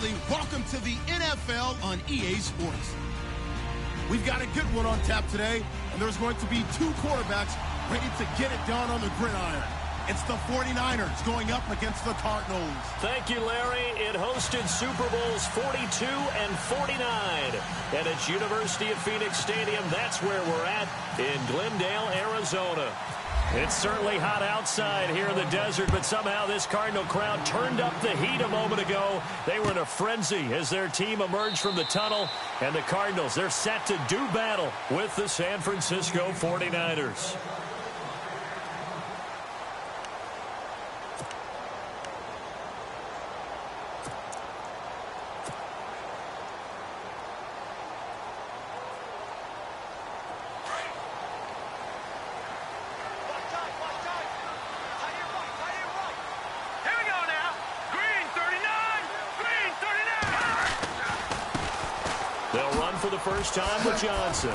Absolutely. Welcome to the NFL on EA Sports. We've got a good one on tap today, and there's going to be two quarterbacks ready to get it done on the gridiron. It's the 49ers going up against the Cardinals. Thank you, Larry. It hosted Super Bowls 42 and 49. And it's University of Phoenix Stadium. That's where we're at in Glendale, Arizona. It's certainly hot outside here in the desert, but somehow this Cardinal crowd turned up the heat a moment ago. They were in a frenzy as their team emerged from the tunnel. And the Cardinals, they're set to do battle with the San Francisco 49ers. For the first time with Johnson.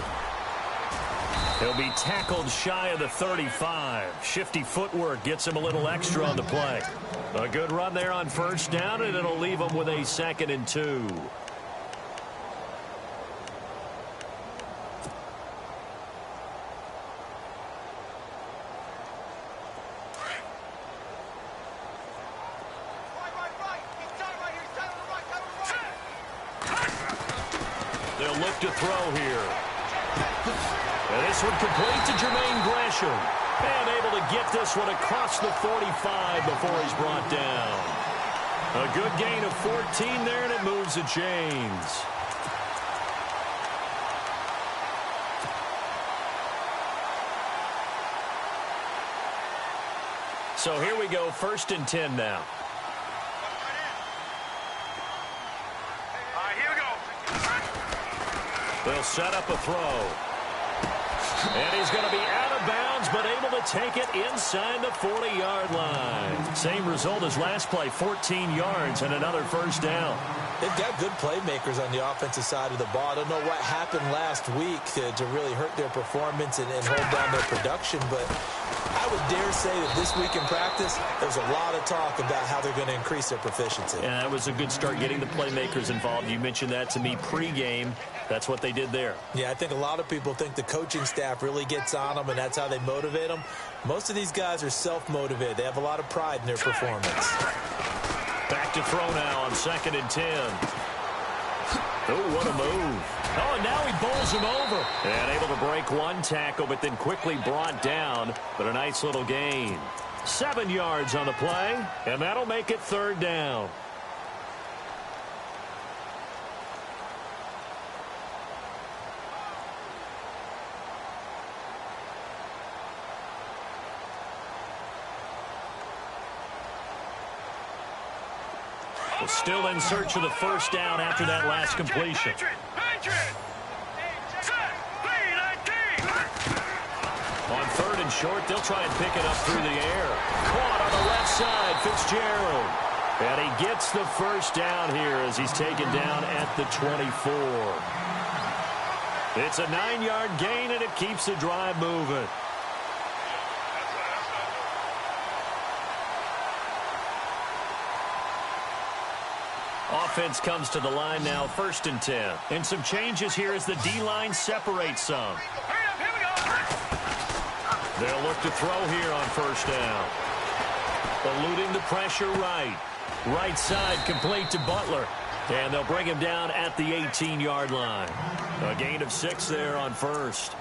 He'll be tackled shy of the 35. Shifty footwork gets him a little extra on the play. A good run there on first down, and it'll leave him with a 2nd and 2. Look to throw here. And this one complete to Jermaine Gresham. And able to get this one across the 45 before he's brought down. A good gain of 14 there, and it moves the chains. So here we go, 1st and 10 now. They'll set up a throw. And he's going to be out of bounds, but able to take it inside the 40-yard line. Same result as last play, 14 yards and another first down. They've got good playmakers on the offensive side of the ball. I don't know what happened last week to really hurt their performance and hold down their production, but I would dare say that this week in practice, there's a lot of talk about how they're going to increase their proficiency. Yeah, that was a good start getting the playmakers involved. You mentioned that to me pregame. That's what they did there. Yeah, I think a lot of people think the coaching staff really gets on them, and that's how they motivate them. Most of these guys are self-motivated. They have a lot of pride in their performance. Back to throw now on 2nd and 10. Oh, what a move. Oh, and now he bowls him over. And able to break one tackle, but then quickly brought down. But a nice little gain. 7 yards on the play, and that'll make it 3rd down. Still in search of the first down after that last completion. On 3rd and short, they'll try and pick it up through the air. Caught on the left side, Fitzgerald. And he gets the first down here as he's taken down at the 24. It's a 9-yard gain, and it keeps the drive moving. Offense comes to the line now, 1st and 10. And some changes here as the D-line separates some. They'll look to throw here on first down. Eluding the pressure right. Right side complete to Butler. And they'll bring him down at the 18-yard line. A gain of 6 there on first.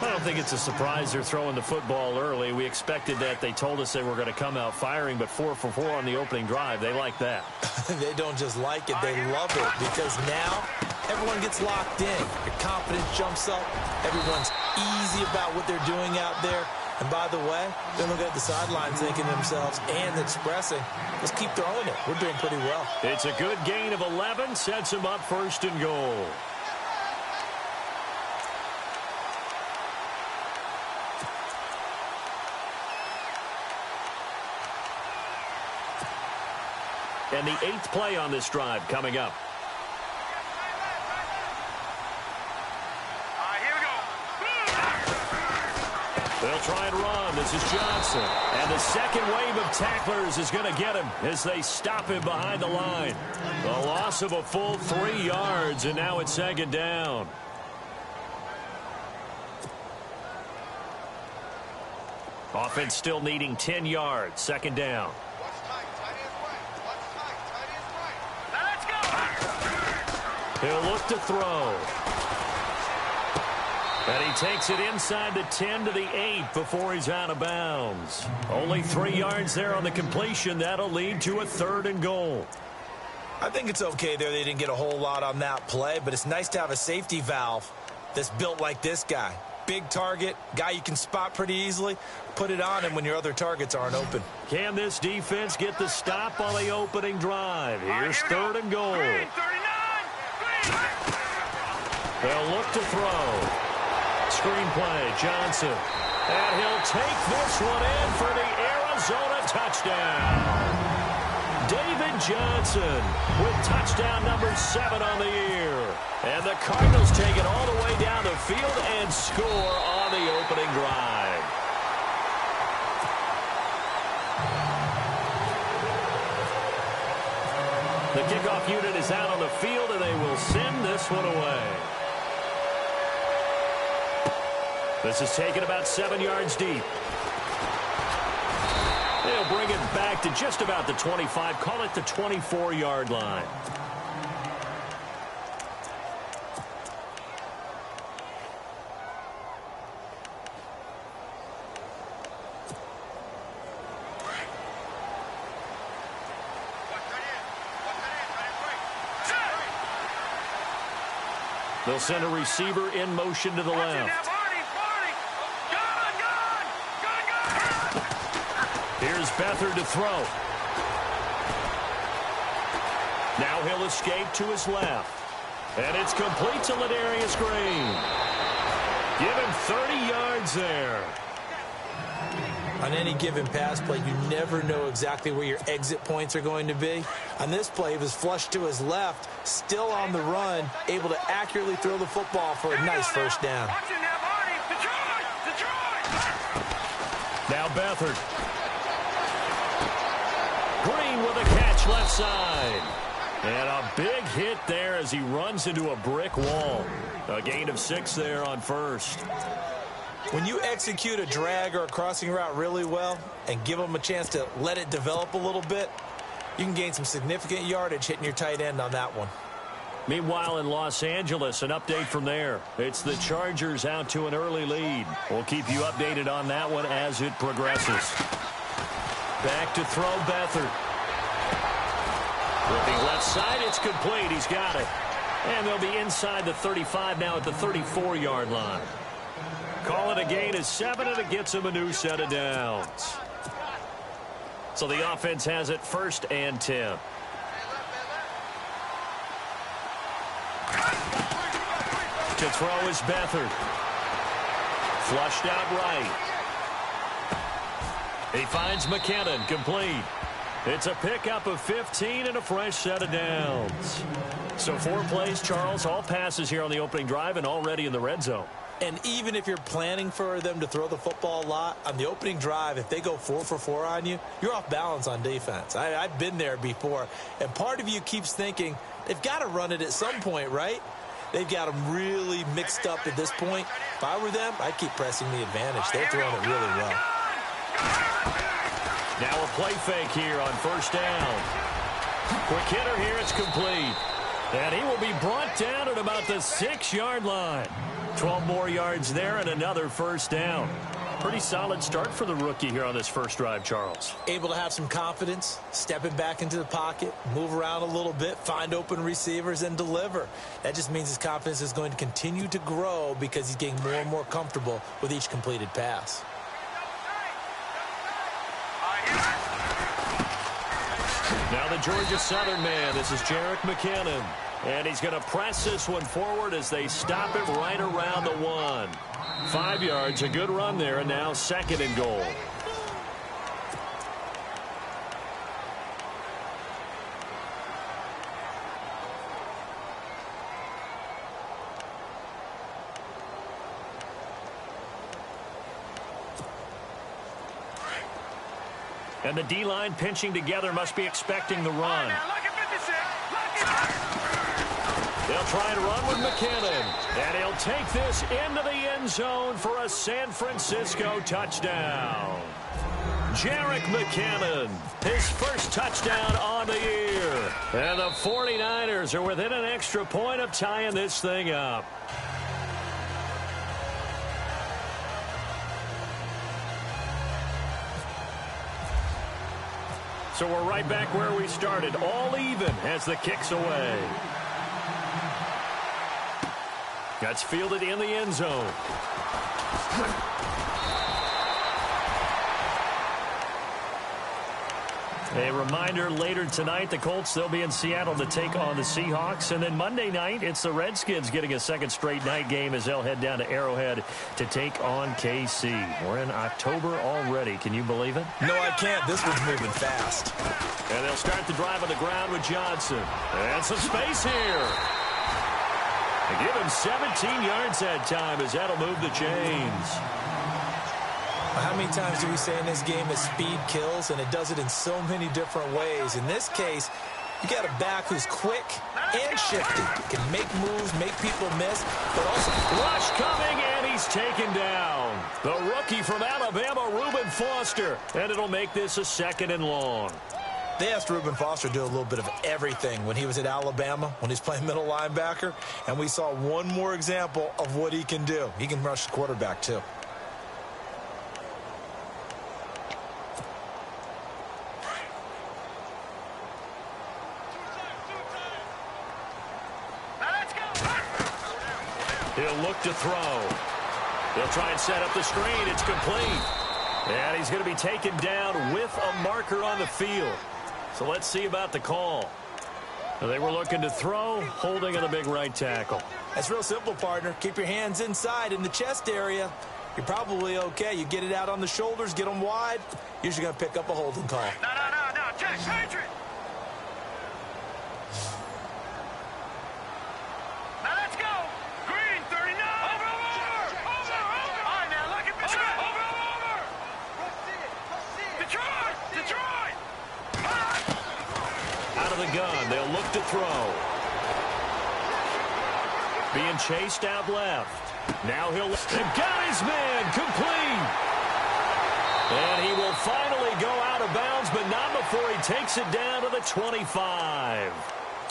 I don't think it's a surprise they're throwing the football early. We expected that. They told us they were going to come out firing, but 4 for 4 on the opening drive. They like that. They don't just like it, they love it, because now everyone gets locked in. Your confidence jumps up. Everyone's easy about what they're doing out there. And by the way, they're looking at the sidelines thinking to themselves and expressing, let's keep throwing it. We're doing pretty well. It's a good gain of 11, sets them up 1st and goal. And the 8th play on this drive coming up. They'll try and run. This is Johnson. And the second wave of tacklers is going to get him as they stop him behind the line. The loss of a full 3 yards, and now it's second down. Offense still needing 10 yards. Second down. He'll look to throw. And he takes it inside the 10 to the 8 before he's out of bounds. Only 3 yards there on the completion. That'll lead to a 3rd and goal. I think it's okay there. They didn't get a whole lot on that play, but it's nice to have a safety valve that's built like this guy. Big target, guy you can spot pretty easily. Put it on him when your other targets aren't open. Can this defense get the stop on the opening drive? Here's 3rd and goal. They'll look to throw. Screenplay, Johnson. And he'll take this one in for the Arizona touchdown. David Johnson with touchdown number 7 on the year. And the Cardinals take it all the way down the field and score on the opening drive. The kickoff unit is out on the field, and they will send this one away. This is taken about 7 yards deep. They'll bring it back to just about the 25, call it the 24-yard line. They'll send a receiver in motion to the left. Here's Beathard to throw. Now he'll escape to his left. And it's complete to Ladarius Green. Give him 30 yards there. On any given pass play, you never know exactly where your exit points are going to be. On this play, he was flushed to his left, still on the run, able to accurately throw the football for a nice first down. Now Beathard. Green with a catch left side. And a big hit there as he runs into a brick wall. A gain of 6 there on first. When you execute a drag or a crossing route really well and give them a chance to let it develop a little bit, you can gain some significant yardage hitting your tight end on that one. Meanwhile, in Los Angeles, an update from there. It's the Chargers out to an early lead. We'll keep you updated on that one as it progresses. Back to throw Beathard. With the left side, it's complete. He's got it. And they'll be inside the 35 now at the 34-yard line. Call it a gain of 7, and it gets him a new set of downs. So the offense has it 1st and 10. To throw is Beathard. Flushed out right. He finds McKinnon, complete. It's a pickup of 15 and a fresh set of downs. So 4 plays, Charles, all passes here on the opening drive and already in the red zone. And even if you're planning for them to throw the football a lot, on the opening drive, if they go 4 for 4 on you, you're off balance on defense. I've been there before. And part of you keeps thinking, they've got to run it at some point, right? They've got them really mixed up at this point. If I were them, I'd keep pressing the advantage. They're throwing it really well. Now a play fake here on first down. Quick hitter here, it's complete. And he will be brought down at about the 6-yard line. 12 more yards there and another first down. Pretty solid start for the rookie here on this first drive, Charles. Able to have some confidence, stepping back into the pocket, move around a little bit, find open receivers, and deliver. That just means his confidence is going to continue to grow because he's getting more and more comfortable with each completed pass. Now the Georgia Southern man, this is Jerick McKinnon. And he's going to press this one forward as they stop it right around the 1. 5 yards, a good run there, and now 2nd and goal. And the D-line pinching together must be expecting the run. They'll try and run with McKinnon. And he'll take this into the end zone for a San Francisco touchdown. Jerick McKinnon, his first touchdown on the year. And the 49ers are within an extra point of tying this thing up. So we're right back where we started, all even as the kick's away. That's fielded in the end zone. A reminder, later tonight, the Colts, they'll be in Seattle to take on the Seahawks. And then Monday night, it's the Redskins getting a second straight night game as they'll head down to Arrowhead to take on KC. We're in October already. Can you believe it? No, I can't. This one's moving fast. And they'll start the drive on the ground with Johnson. And some space here. They give him 17 yards that time as that'll move the chains. How many times do we say in this game that speed kills, and it does it in so many different ways? In this case, you got a back who's quick and shifty. Can make moves, make people miss, but also... Rush coming, and he's taken down. The rookie from Alabama, Reuben Foster. And it'll make this a 2nd and long. They asked Reuben Foster to do a little bit of everything when he was at Alabama, when he's playing middle linebacker, and we saw one more example of what he can do. He can rush the quarterback, too. He'll look to throw. They'll try and set up the screen. It's complete. And he's going to be taken down with a marker on the field. So let's see about the call. They were looking to throw, holding on the big right tackle. That's real simple, partner. Keep your hands inside in the chest area. You're probably okay. You get it out on the shoulders, get them wide. Usually going to pick up a holding call. No. Just Adrian. Now let's go. Green, 39. Over. All right, now look at Detroit. Over. Detroit. Out of the gun, they'll look to throw. Being chased out left. Now he'll... They've got his man complete. And he will finally go out of bounds, but not before he takes it down to the 25.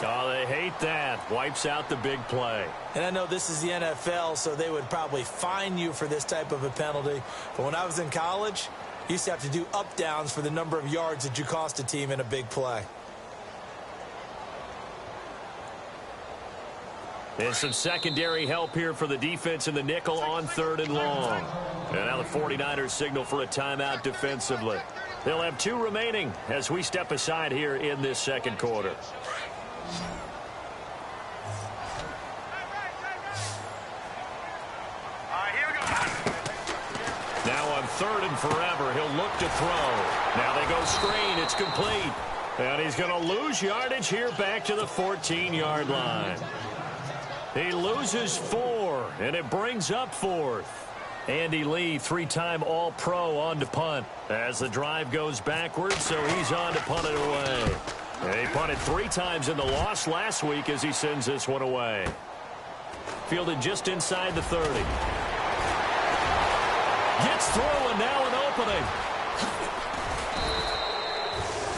Oh, they hate that. Wipes out the big play. And I know this is the NFL, so they would probably fine you for this type of a penalty. But when I was in college, you used to have to do up-downs for the number of yards that you cost a team in a big play. And some secondary help here for the defense in the nickel on 3rd and long. And now the 49ers signal for a timeout defensively. They'll have 2 remaining as we step aside here in this second quarter. Now on 3rd and forever, he'll look to throw. Now they go screen. It's complete. And he's going to lose yardage here back to the 14-yard line. He loses 4, and it brings up 4th. Andy Lee, 3-time All-Pro on to punt. As the drive goes backwards, so he's on to punt it away. And he punted 3 times in the loss last week as he sends this one away. Fielded just inside the 30. Gets through, and now an opening.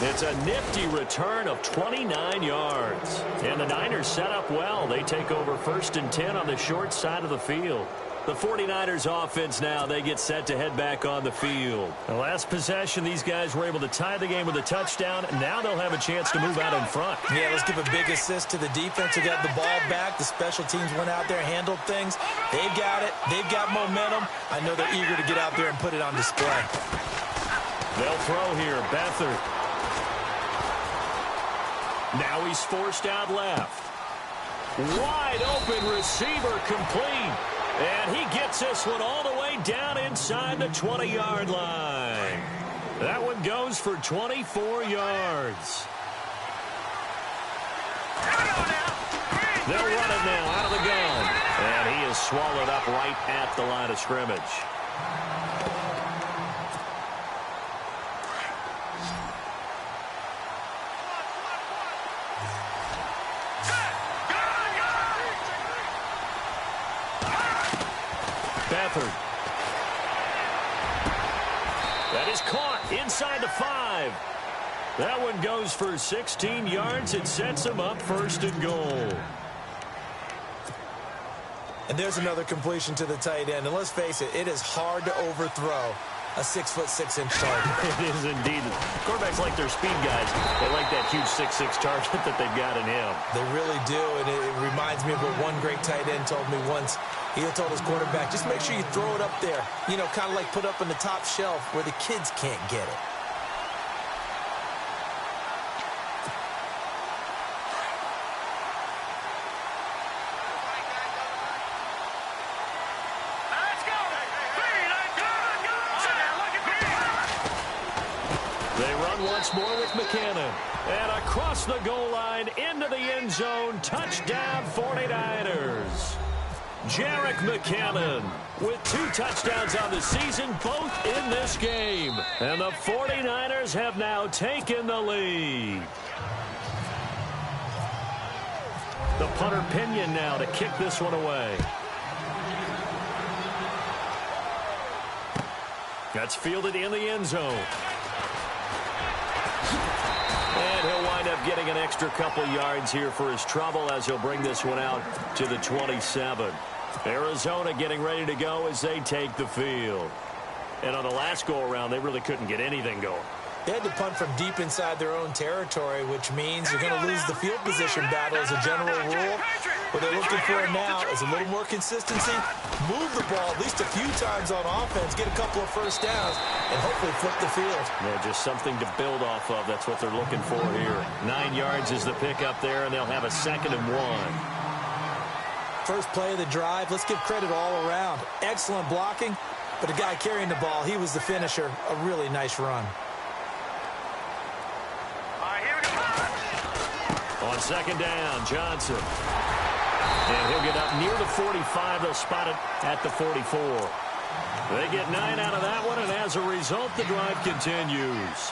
It's a nifty return of 29 yards. And the Niners set up well. They take over 1st and 10 on the short side of the field. The 49ers offense now, they get set to head back on the field. The last possession, these guys were able to tie the game with a touchdown. Now they'll have a chance to move out in front. Yeah, let's give a big assist to the defense who got the ball back. The special teams went out there, handled things. They've got it. They've got momentum. I know they're eager to get out there and put it on display. They'll throw here. Beathard. Now he's forced out left. Wide open receiver complete. And he gets this one all the way down inside the 20-yard line. That one goes for 24 yards. They'll run it now out of the gun. And he is swallowed up right at the line of scrimmage. That is caught inside the 5. That one goes for 16 yards. It sets him up first and goal. And there's another completion to the tight end. And let's face it, it is hard to overthrow a 6'6" target. It is indeed. Quarterbacks like their speed guys. They like that huge 6'6" target that they've got in him. They really do, and it reminds me of what one great tight end told me once. He told his quarterback, just make sure you throw it up there. You know, kind of like put up on the top shelf where the kids can't get it. They run once more with McKinnon. And across the goal line, into the end zone, touchdown 49ers. Jerick McKinnon with 2 touchdowns on the season, both in this game. And the 49ers have now taken the lead. The punter Pinion now to kick this one away. That's fielded in the end zone. And he'll wind up getting an extra couple yards here for his trouble as he'll bring this one out to the 27. Arizona getting ready to go as they take the field. And on the last go-around, they really couldn't get anything going. They had to punt from deep inside their own territory, which means you're going to lose the field position battle as a general rule. What they're looking for now is a little more consistency, move the ball at least a few times on offense, get a couple of first downs, and hopefully flip the field. Yeah, just something to build off of. That's what they're looking for here. 9 yards is the pickup there, and they'll have a 2nd and 1. First play of the drive, let's give credit all around. Excellent blocking, but the guy carrying the ball, he was the finisher. A really nice run. On 2nd down, Johnson. And he'll get up near the 45. They'll spot it at the 44. They get 9 out of that one, and as a result, the drive continues.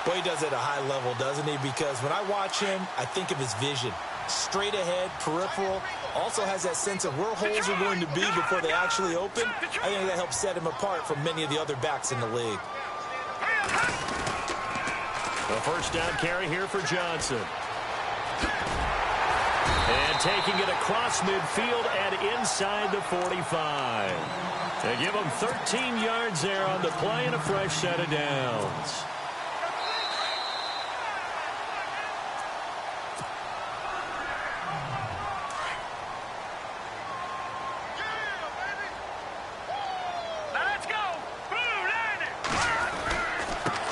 Boy, he does it at a high level, doesn't he? Because when I watch him, I think of his vision. Straight ahead, peripheral. Also has that sense of where holes are going to be before they actually open. I think that helps set him apart from many of the other backs in the league. A first down carry here for Johnson. And taking it across midfield and inside the 45. They give him 13 yards there on the play and a fresh set of downs.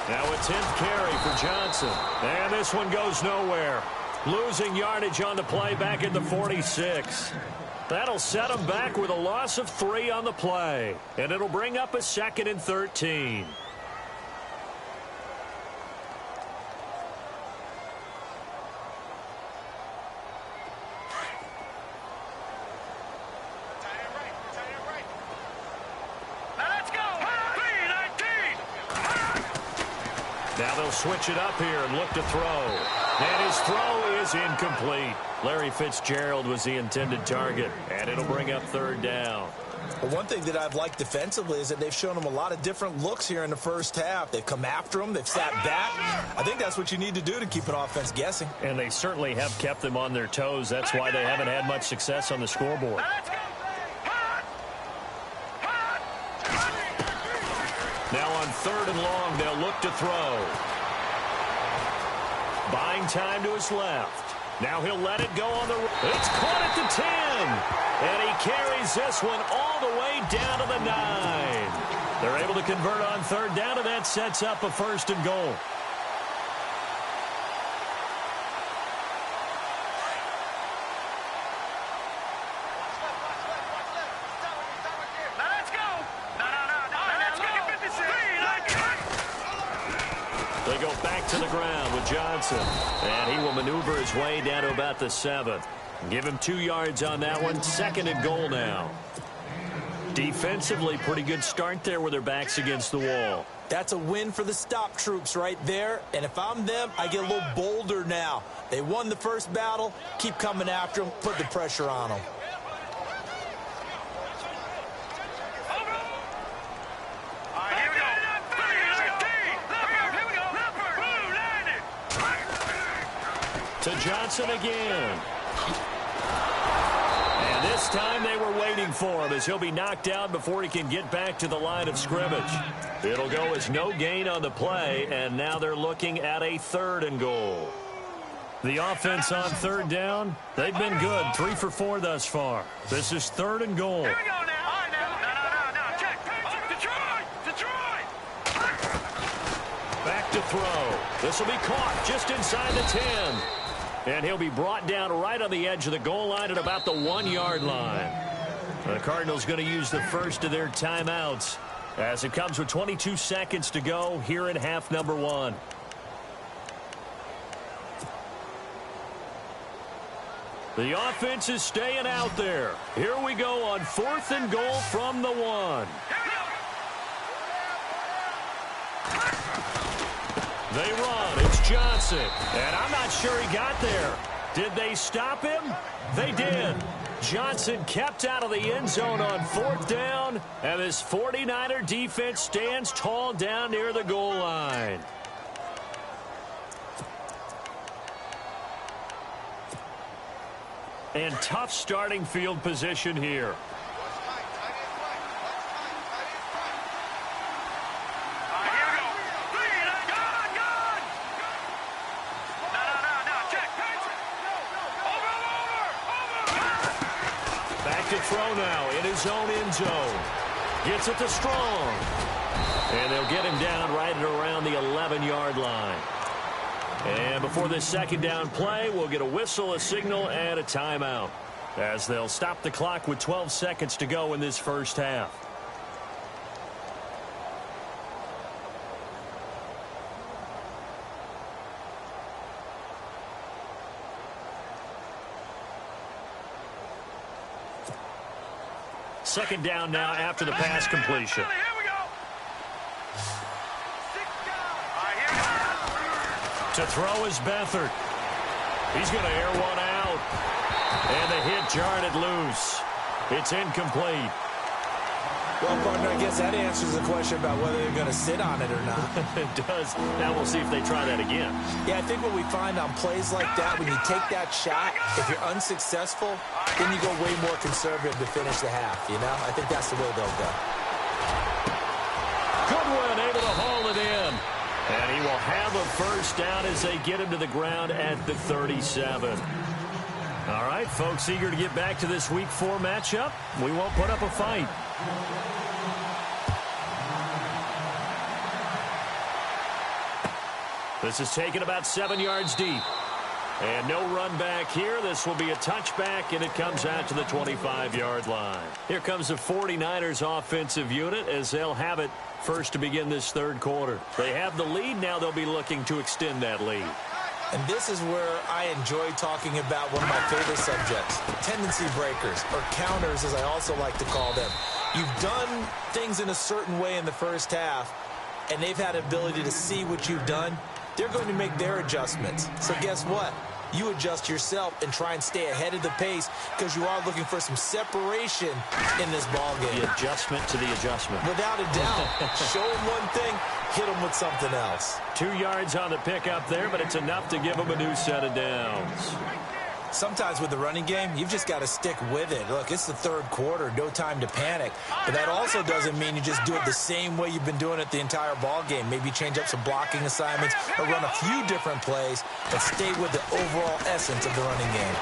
Now a 10th carry for Johnson. And this one goes nowhere. Losing yardage on the play back at the 46. That'll set him back with a loss of 3 on the play. And it'll bring up a 2nd and 13. Now they'll switch it up here and look to throw. And his throw is incomplete. Larry Fitzgerald was the intended target, and it'll bring up 3rd down. Well, one thing that I've liked defensively is that they've shown him a lot of different looks here in the first half. They've come after him. They've sat back. I think that's what you need to do to keep an offense guessing. And they certainly have kept them on their toes. That's why they haven't had much success on the scoreboard. Now on 3rd and long, they'll look to throw. Buying time to his left. Now he'll let it go on the... It's caught at the 10. And he carries this one all the way down to the 9. They're able to convert on 3rd down, and that sets up a 1st and goal. They go back to the ground with Johnson. And he will maneuver his way down to about the 7. Give him 2 yards on that one. 2nd and goal now. Defensively, pretty good start there with their backs against the wall. That's a win for the stop troops right there. And if I'm them, I get a little bolder now. They won the first battle. Keep coming after them. Put the pressure on them. To Johnson again. And this time they were waiting for him as he'll be knocked out before he can get back to the line of scrimmage. It'll go as no gain on the play, and now they're looking at a 3rd and goal. The offense on 3rd down, they've been good, 3 for 4 thus far. This is 3rd and goal. Here we go now. All right, now. No. Check. Detroit. Back to throw. This will be caught just inside the 10. And he'll be brought down right on the edge of the goal line at about the 1-yard line. The Cardinals going to use the first of their timeouts as it comes with 22 seconds to go here in half number 1. The offense is staying out there. Here we go on 4th and goal from the 1. They run. It's Johnson. And I'm not sure he got there. Did they stop him? They did. Johnson kept out of the end zone on 4th down. And this 49er defense stands tall down near the goal line. And tough starting field position here. Back to throw now in his own end zone. Gets it to Strong. And they'll get him down right at around the 11-yard line. And before this 2nd down play, we'll get a whistle, a signal, and a timeout as they'll stop the clock with 12 seconds to go in this first half. Second down now after the pass completion. To throw is Beathard. He's going to air one out. And the hit jarred it loose. It's incomplete. Well, partner, I guess that answers the question about whether they're going to sit on it or not. It does. Now we'll see if they try that again. Yeah, I think what we find on plays like that, when you take that shot, if you're unsuccessful, then you go way more conservative to finish the half, you know? I think that's the way they'll go. Goodwin able to haul it in. And he will have a first down as they get him to the ground at the 37. All right, folks, eager to get back to this Week 4 matchup. We won't put up a fight. This is taken about 7 yards deep. And no run back here. This will be a touchback, and it comes out to the 25-yard line. Here comes the 49ers offensive unit as they'll have it first to begin this 3rd quarter. They have the lead. Now they'll be looking to extend that lead. And this is where I enjoy talking about one of my favorite subjects, tendency breakers, or counters as I also like to call them. You've done things in a certain way in the first half, and they've had the ability to see what you've done. They're going to make their adjustments. So guess what? You adjust yourself and try and stay ahead of the pace because you are looking for some separation in this ball game. The adjustment to the adjustment. Without a doubt. Show them one thing, hit them with something else. 2 yards on the pickup there, but it's enough to give them a new set of downs. Sometimes with the running game, you've just got to stick with it. Look, it's the 3rd quarter, no time to panic. But that also doesn't mean you just do it the same way you've been doing it the entire ball game. Maybe change up some blocking assignments or run a few different plays, but stay with the overall essence of the running game.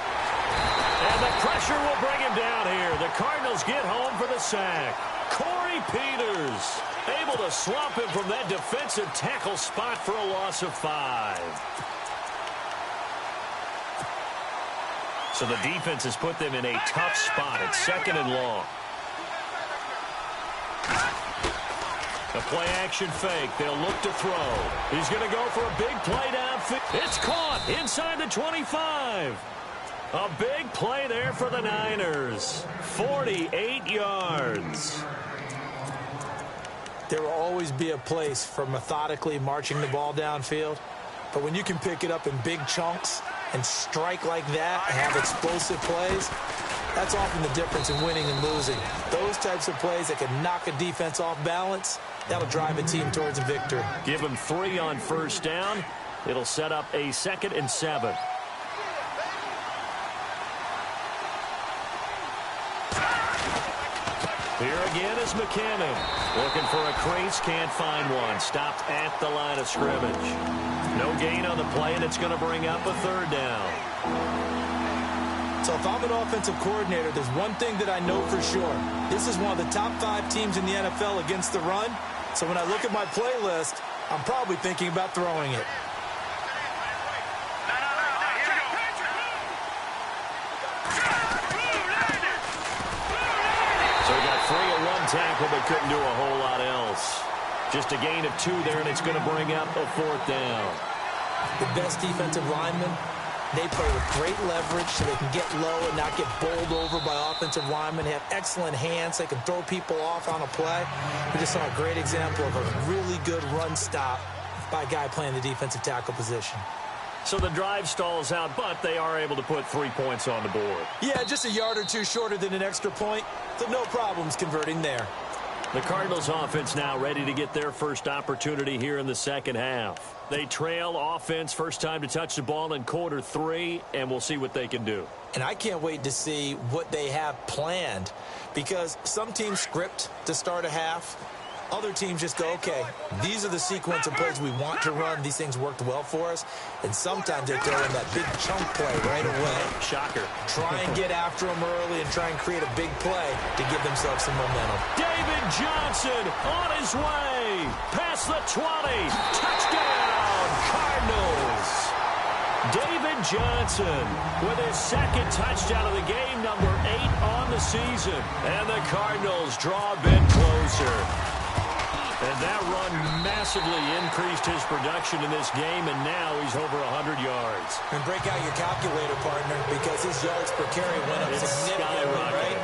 And the pressure will bring him down here. The Cardinals get home for the sack. Corey Peters able to slump him from that defensive tackle spot for a loss of 5. So the defense has put them in a tough spot at 2nd and long. A play-action fake. They'll look to throw. He's going to go for a big play downfield. It's caught inside the 25. A big play there for the Niners. 48 yards. There will always be a place for methodically marching the ball downfield. But when you can pick it up in big chunks and strike like that and have explosive plays, that's often the difference in winning and losing. Those types of plays that can knock a defense off balance, that'll drive a team towards a victory. Give them 3 on first down. It'll set up a 2nd and 7. again is McKinnon. Looking for a crease, can't find one. Stopped at the line of scrimmage. No gain on the play, and it's going to bring up a third down. So if I'm an offensive coordinator, there's one thing that I know for sure. This is one of the top 5 teams in the NFL against the run. So when I look at my playlist, I'm probably thinking about throwing it. So he got 3 at one tackle, but couldn't do a whole lot else. Just a gain of 2 there, and it's going to bring up a 4th down. The best defensive linemen, they play with great leverage so they can get low and not get bowled over by offensive linemen. They have excellent hands. They can throw people off on a play. We just saw a great example of a really good run stop by a guy playing the defensive tackle position. So the drive stalls out, but they are able to put 3 points on the board. Yeah, just a yard or 2 shorter than an extra point, so no problems converting there. The Cardinals offense now ready to get their first opportunity here in the second half. They trail offense, first time to touch the ball in quarter 3, and we'll see what they can do. And I can't wait to see what they have planned, because some teams script to start a half. Other teams just go, okay, these are the sequence of plays we want to run. These things worked well for us. And sometimes they throw in that big chunk play right away. Shocker. Try and get after them early and try and create a big play to give themselves some momentum. David Johnson on his way. Past the 20. Touchdown, Cardinals. David Johnson with his second touchdown of the game, number 8 on the season. And the Cardinals draw a bit closer. And that run massively increased his production in this game, and now he's over 100 yards. And break out your calculator, partner, because his yards per carry went up significantly, right?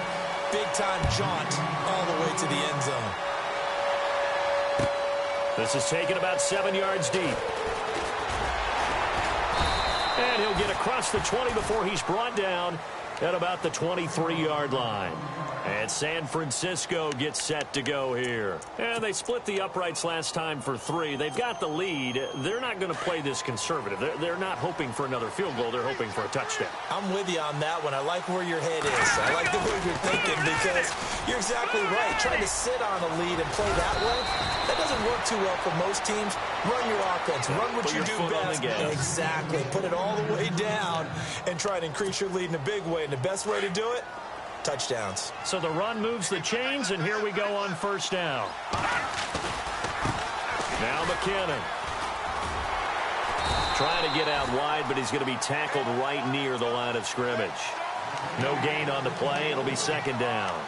Big-time jaunt all the way to the end zone. This is taken about 7 yards deep. And he'll get across the 20 before he's brought down at about the 23-yard line. And San Francisco gets set to go here. And they split the uprights last time for 3. They've got the lead. They're not going to play this conservative. They're not hoping for another field goal. They're hoping for a touchdown. I'm with you on that one. I like where your head is. I like the way you're thinking, because you're exactly right. Trying to sit on a lead and play that way, that doesn't work too well for most teams. Run your offense. Run what you do best. Exactly. Put it all the way down and try to increase your lead in a big way. And the best way to do it, touchdowns. So the run moves the chains, and here we go on first down. Now McKinnon. Trying to get out wide, but he's going to be tackled right near the line of scrimmage. No gain on the play. It'll be second down.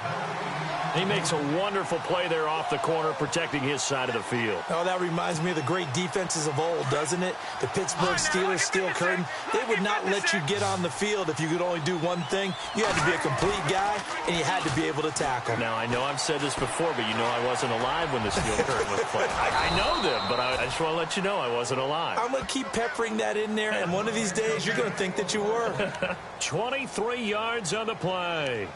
He makes a wonderful play there off the corner, protecting his side of the field. Oh, that reminds me of the great defenses of old, doesn't it? The Pittsburgh Steelers, Steel Curtain. They would not let you get on the field if you could only do one thing. You had to be a complete guy, and you had to be able to tackle. Now, I know I've said this before, but you know I wasn't alive when the Steel Curtain was played. I know them, but I just want to let you know I wasn't alive. I'm going to keep peppering that in there, and one of these days you're going to think that you were. 23 yards on the play.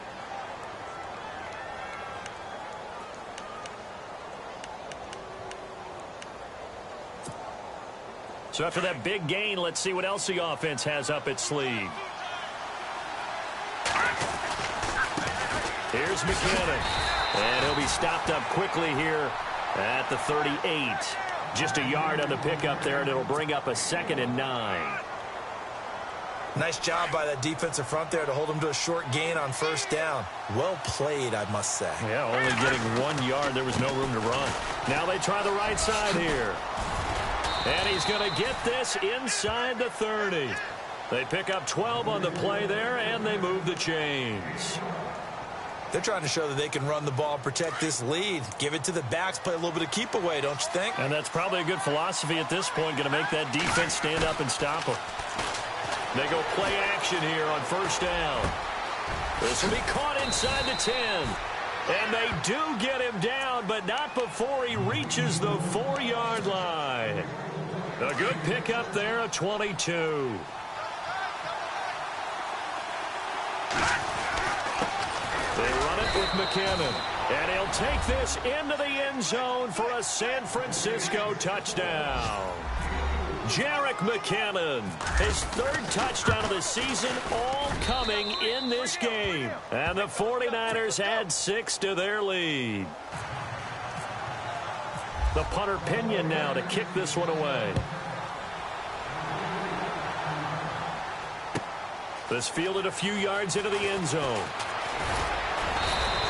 So after that big gain, let's see what else the offense has up its sleeve. Here's McKinnon. And he'll be stopped up quickly here at the 38. Just a yard on the pickup there, and it'll bring up a 2nd and 9. Nice job by that defensive front there to hold him to a short gain on first down. Well played, I must say. Yeah, only getting 1 yard. There was no room to run. Now they try the right side here. And he's going to get this inside the 30. They pick up 12 on the play there, and they move the chains. They're trying to show that they can run the ball, protect this lead. Give it to the backs, play a little bit of keep away, don't you think? And that's probably a good philosophy at this point, going to make that defense stand up and stop them. They go play action here on first down. This will be caught inside the 10. And they do get him down, but not before he reaches the 4-yard line. A good pickup there, a 22. They run it with McKinnon. And he'll take this into the end zone for a San Francisco touchdown. Jerick McKinnon, his third touchdown of the season, all coming in this game. And the 49ers add 6 to their lead. The punter Pinion now to kick this one away. This fielded a few yards into the end zone.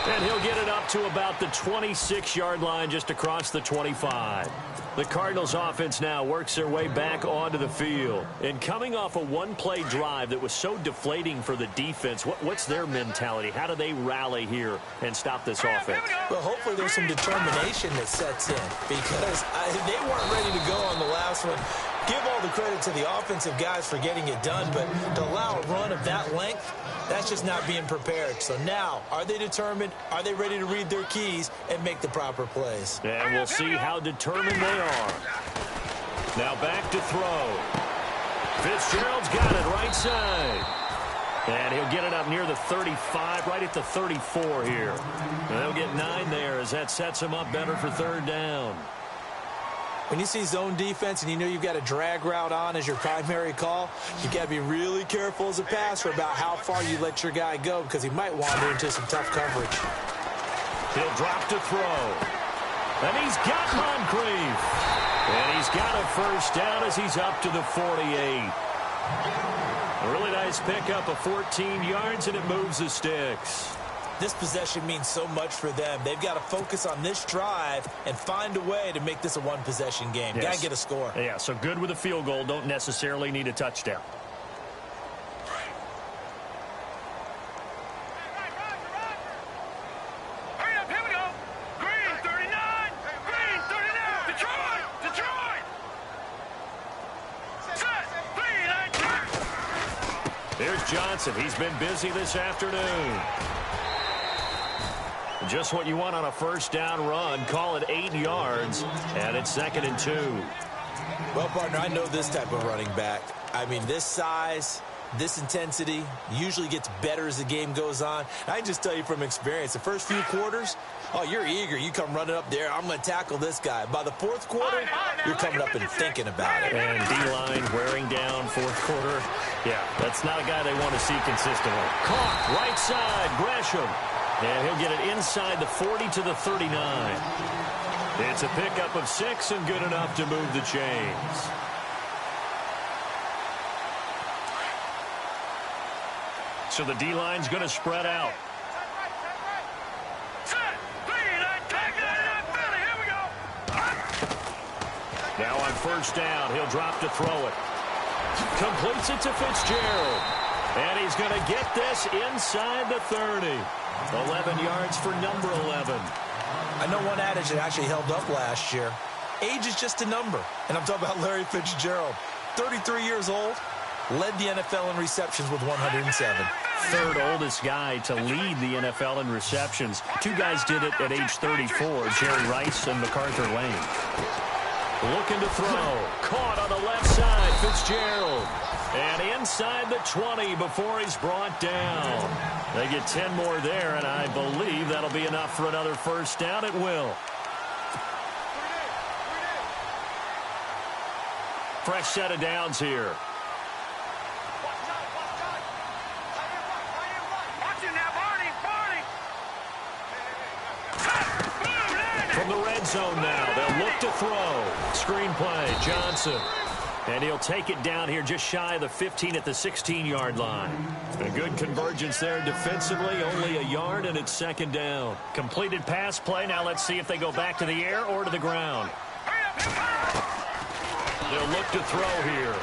And he'll get it up to about the 26-yard line just across the 25. The Cardinals offense now works their way back onto the field. And coming off a one-play drive that was so deflating for the defense, what's their mentality? How do they rally here and stop this offense? Well, hopefully there's some determination that sets in because they weren't ready to go on the last one. Give all the credit to the offensive guys for getting it done, but to allow a run of that length, that's just not being prepared. So now, are they determined? Are they ready to read their keys and make the proper plays? And we'll see how determined they are. Now back to throw. Fitzgerald's got it right side. And he'll get it up near the 35, right at the 34 here. And they'll get 9 there as that sets him up better for third down. When you see zone defense and you know you've got a drag route on as your primary call, you've got to be really careful as a passer about how far you let your guy go because he might wander into some tough coverage. He'll drop to throw. And he's got Moncrief. And he's got a first down as he's up to the 48. A really nice pickup of 14 yards, and it moves the sticks. This possession means so much for them. They've got to focus on this drive and find a way to make this a one-possession game. Yes. Got to get a score. Yeah, so good with a field goal. Don't necessarily need a touchdown. Hurry up, here we go. Green 39. Green 39. Detroit. Set. Here's Johnson. He's been busy this afternoon. Just what you want on a first down run. Call it 8 yards, and it's 2nd and 2. Well, partner, I know this type of running back. I mean, this size, this intensity usually gets better as the game goes on. I can just tell you from experience, the first few quarters, oh, you're eager. You come running up there. I'm going to tackle this guy. By the fourth quarter, you're coming up and thinking about it. And D-line wearing down fourth quarter. Yeah, that's not a guy they want to see consistently. Caught right side, Gresham. And he'll get it inside the 40 to the 39. It's a pickup of 6 and good enough to move the chains. So the D-line's going to spread out. Now on first down, he'll drop to throw it. Completes it to Fitzgerald. And he's going to get this inside the 30. 11 yards for number 11. I know one adage that actually held up last year. Age is just a number. And I'm talking about Larry Fitzgerald. 33 years old, led the NFL in receptions with 107. Third oldest guy to lead the NFL in receptions. 2 guys did it at age 34, Jerry Rice and MacArthur Lane. Looking to throw. Caught on the left side, Fitzgerald. And inside the 20 before he's brought down. They get 10 more there, and I believe that'll be enough for another first down. It will. Fresh set of downs here. From the red zone now, they'll look to throw. Screenplay, Johnson. And he'll take it down here just shy of the 15 at the 16-yard line. A good convergence there defensively, only a yard, and it's 2nd down. Completed pass play. Now let's see if they go back to the air or to the ground. They'll look to throw here.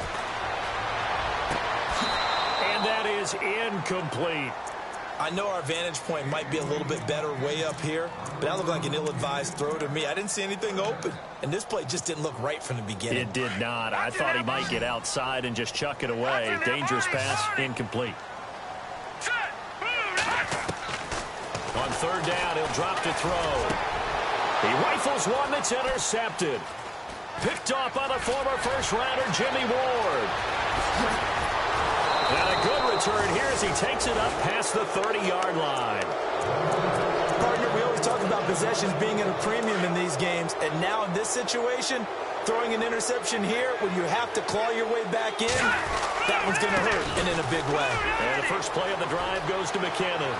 And that is incomplete. I know our vantage point might be a little bit better way up here, but that looked like an ill-advised throw to me. I didn't see anything open, and this play just didn't look right from the beginning. It did not. I thought he might get outside and just chuck it away. Dangerous pass, incomplete. On third down, he'll drop to throw. He rifles one that's intercepted. Picked off by the former first-rounder, Jimmy Ward. And a good return here as he takes it up past the 30-yard line. Partner, we always talk about possessions being at a premium in these games, and now in this situation, Throwing an interception here when you have to claw your way back in, that one's going to hurt, and in a big way. And the first play of the drive goes to McKinnon.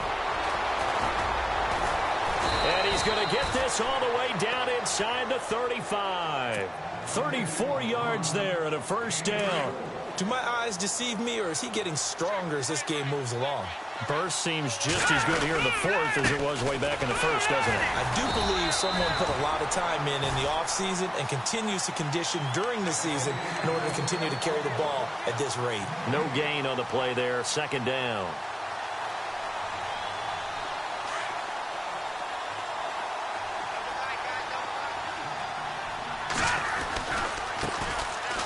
And he's going to get this all the way down inside the 35. 34 yards there and a first down. Do my eyes deceive me, or is he getting stronger as this game moves along? Burst seems just as good here in the fourth as it was way back in the first, doesn't it? I do believe someone put a lot of time in the offseason and continues to condition during the season in order to continue to carry the ball at this rate. No gain on the play there, second down.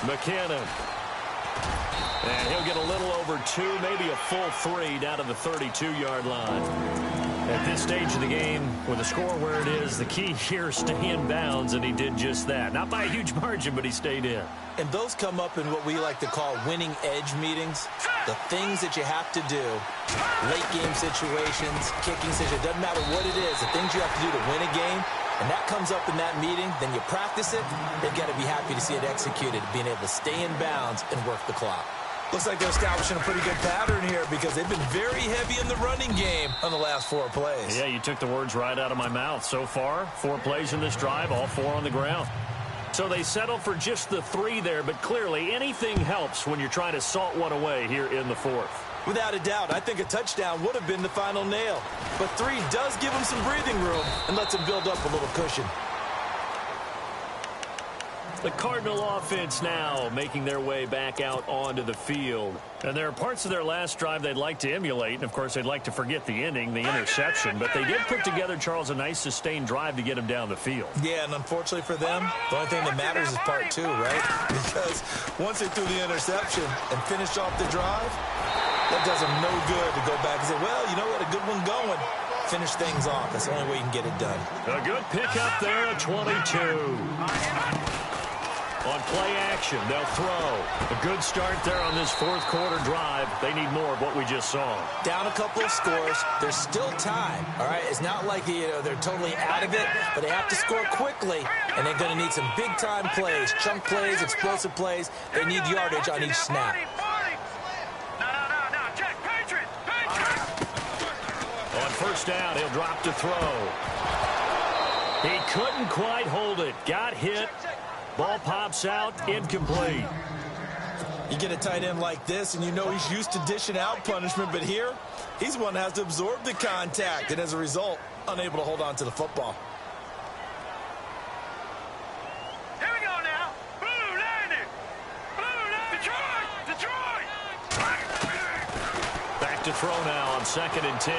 McKinnon. And he'll get a little over 2, maybe a full 3 down to the 32-yard line. At this stage of the game, with the score where it is, the key here is stay in bounds, and he did just that. Not by a huge margin, but he stayed in. And those come up in what we like to call winning edge meetings. The things that you have to do, late game situations, kicking situations, doesn't matter what it is, the things you have to do to win a game, and that comes up in that meeting, then you practice it, they've got to be happy to see it executed, being able to stay in bounds and work the clock. Looks like they're establishing a pretty good pattern here because they've been very heavy in the running game on the last 4 plays. Yeah, you took the words right out of my mouth. So far, 4 plays in this drive, all 4 on the ground. So they settle for just the 3 there, but clearly anything helps when you're trying to salt one away here in the fourth. Without a doubt, I think a touchdown would have been the final nail. But 3 does give them some breathing room and lets them build up a little cushion. The Cardinal offense now making their way back out onto the field. And there are parts of their last drive they'd like to emulate. And, of course, they'd like to forget the ending, the interception. But they did put together, Charles, a nice sustained drive to get him down the field. Yeah, and unfortunately for them, the only thing that matters is part 2, right? Because once they threw the interception and finished off the drive, that does them no good to go back and say, well, you know what, a good one going. Finish things off. That's the only way you can get it done. A good pickup there at 22. On play action, they'll throw. A good start there on this fourth quarter drive. They need more of what we just saw. Down a couple of scores. There's still time, all right? It's not like they're totally out of it, but they have to score quickly, and they're going to need some big-time plays, chunk plays, explosive plays. They need yardage on each snap. On first down, he'll drop to throw. He couldn't quite hold it. Got hit. Ball pops out, incomplete. You get a tight end like this, and you know he's used to dishing out punishment, but here, he's one that has to absorb the contact, and as a result, unable to hold on to the football. Here we go now. Blue landing. Detroit. Back to throw now on 2nd and 10.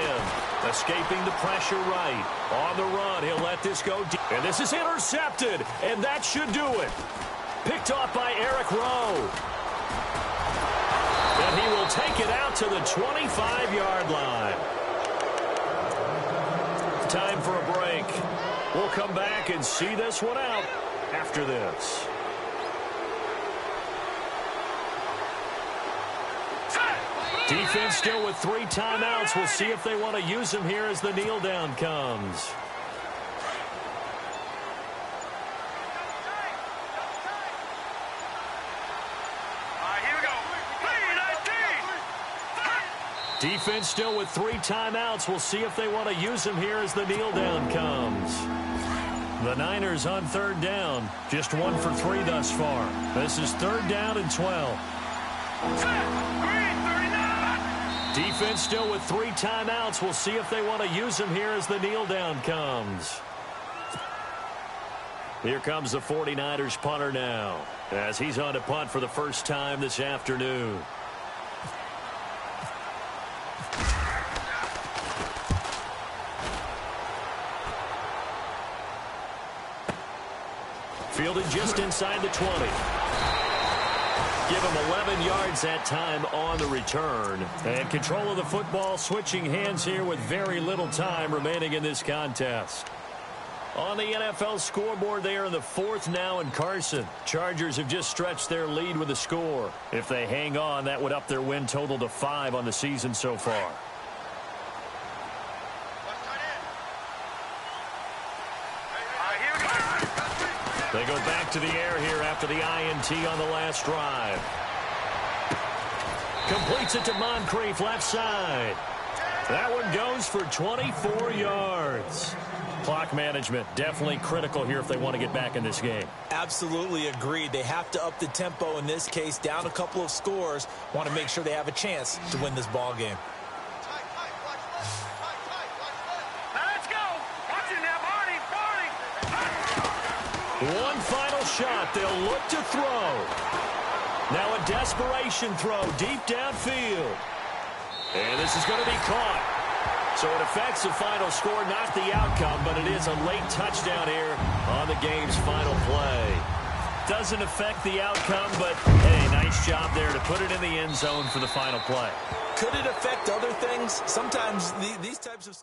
Escaping the pressure right. On the run, he'll let this go deep. And this is intercepted, and that should do it. Picked off by Eric Rowe. And he will take it out to the 25-yard line. Time for a break. We'll come back and see this one out after this. Defense still with 3 timeouts. We'll see if they want to use them here as the kneel down comes. Defense still with 3 timeouts. We'll see if they want to use them here as the kneel down comes. The Niners on 3rd down. Just 1 for 3 thus far. This is 3rd down and 12. Defense still with 3 timeouts. We'll see if they want to use them here as the kneel down comes. Here comes the 49ers punter now, as he's on to punt for the first time this afternoon. Fielded just inside the 20. Give him 11 yards that time on the return. And control of the football switching hands here with very little time remaining in this contest. On the NFL scoreboard, they are in the 4th now in Carson. Chargers have just stretched their lead with a score. If they hang on, that would up their win total to 5 on the season so far. They go back to the air here after the INT on the last drive. Completes it to Moncrief, left side. That one goes for 24 yards. Clock management definitely critical here if they want to get back in this game. Absolutely agreed. They have to up the tempo in this case, down a couple of scores. Want to make sure they have a chance to win this ball game. Now let's go. Watch it now, Barney. One final shot. They'll look to throw. Now a desperation throw deep downfield. And this is going to be caught. So it affects the final score, not the outcome, but it is a late touchdown here on the game's final play. Doesn't affect the outcome, but, hey, nice job there to put it in the end zone for the final play. Could it affect other things? Sometimes these types of...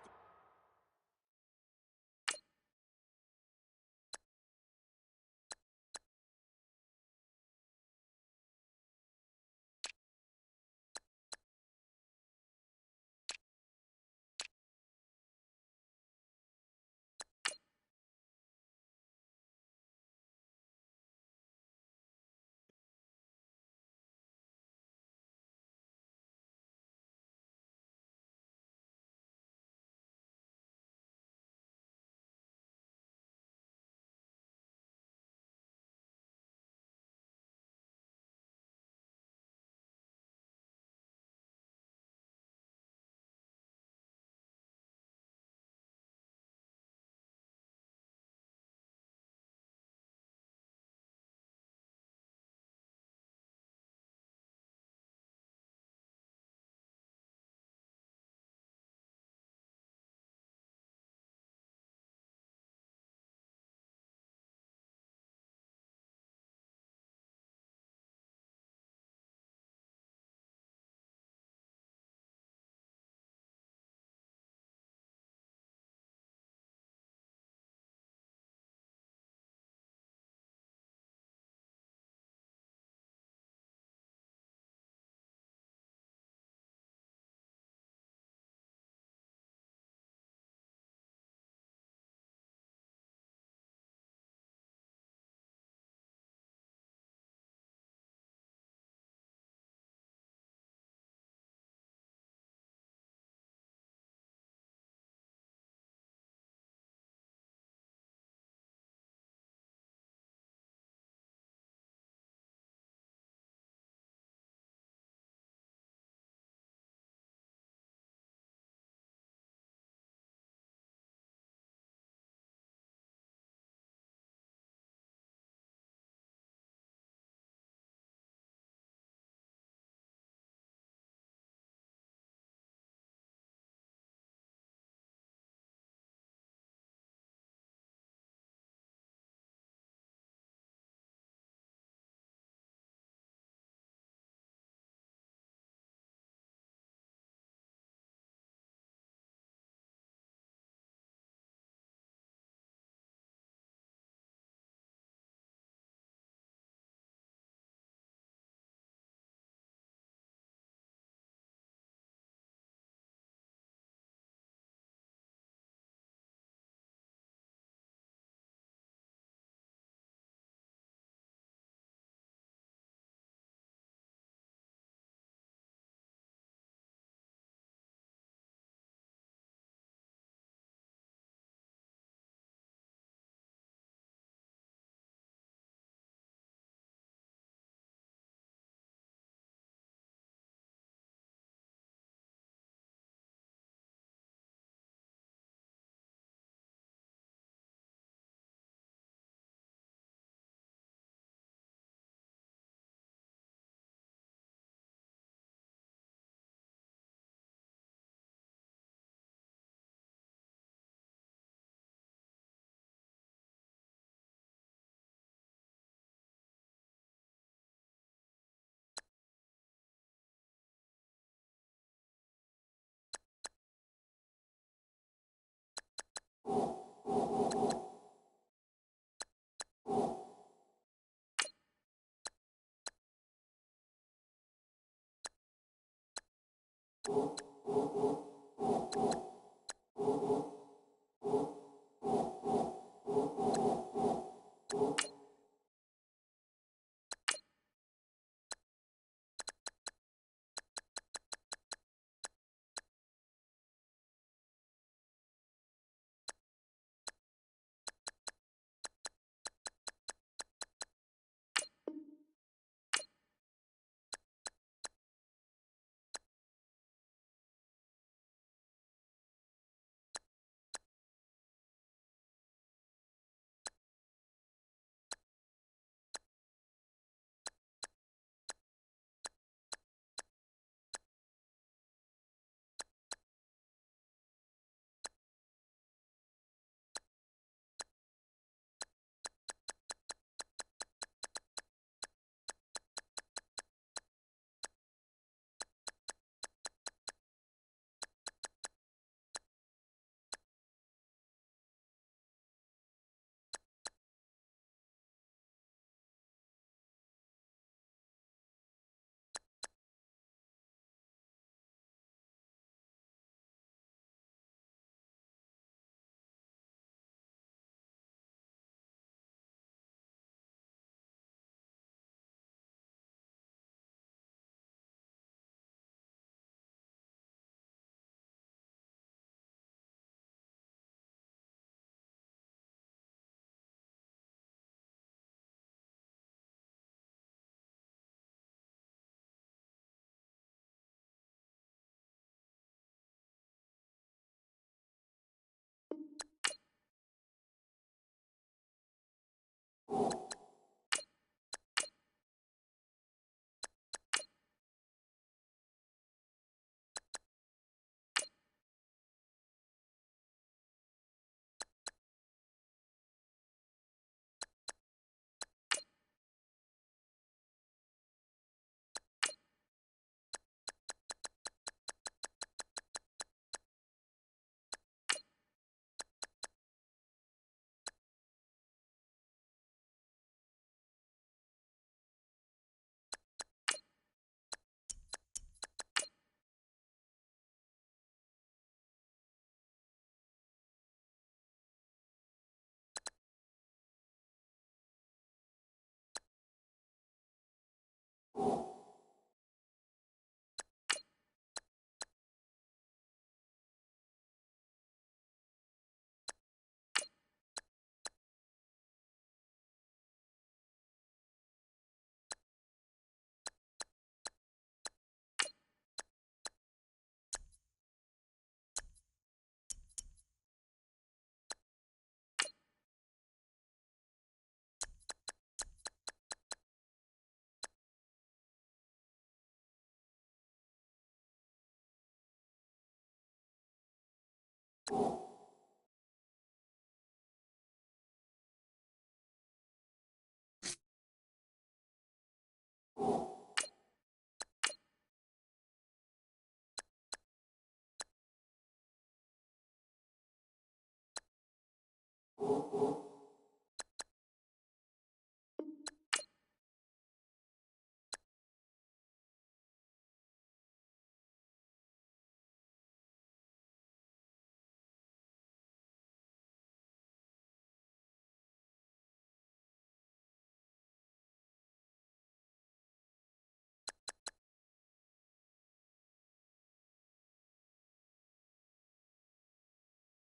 you